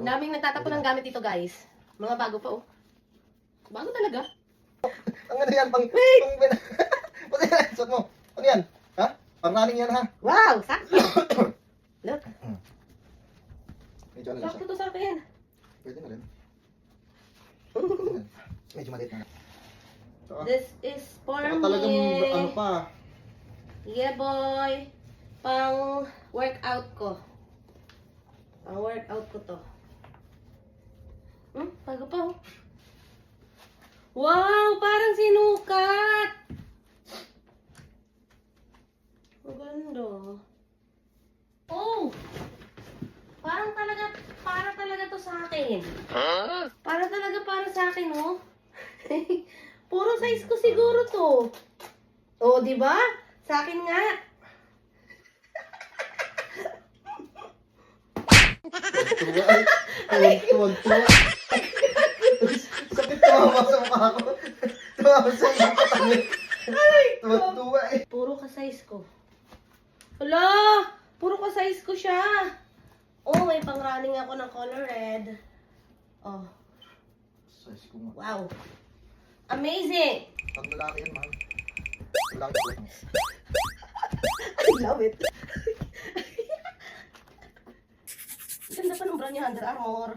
Ang daming nagtatapon ng gamit dito, guys. Mga bago pa, oh. Bago talaga. Ang ano yan, pang pati yan, suot mo. Ano yan? Ha? Pang-running yan, ha? Wow, sakto. Look, Medyo ano lang sakto siya. to sa akin. Pwede na rin. Medyo maliit na. Saka, This is for saka talagang me. ano pa. Yeah, boy. Pang workout ko. Pang workout ko to. Bago pa, oh. Wow, parang sinukat. Ang ganda. Oh! Para talaga to sa akin. Para sa akin, oh. Puro size ko siguro to. Oh, di ba? Sa akin nga. Tuwag-tuwa. Sakit tumawa sa mukha ko. Tumawa sa iyong katawan. Tuwag-tuwa eh. Puro ka size ko. Hala! Puro ka size ko siya. Oh, may pang-running ako ng color red. Oh, Size ko nga. wow. Amazing! Pag lalaki yan, mahal. Lalaki ko lang. I love it. Ganda pa ng brand niya, Under Armour.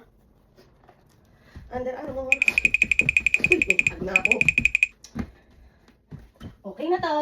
Under Armour. Tag na ako. Okay na to.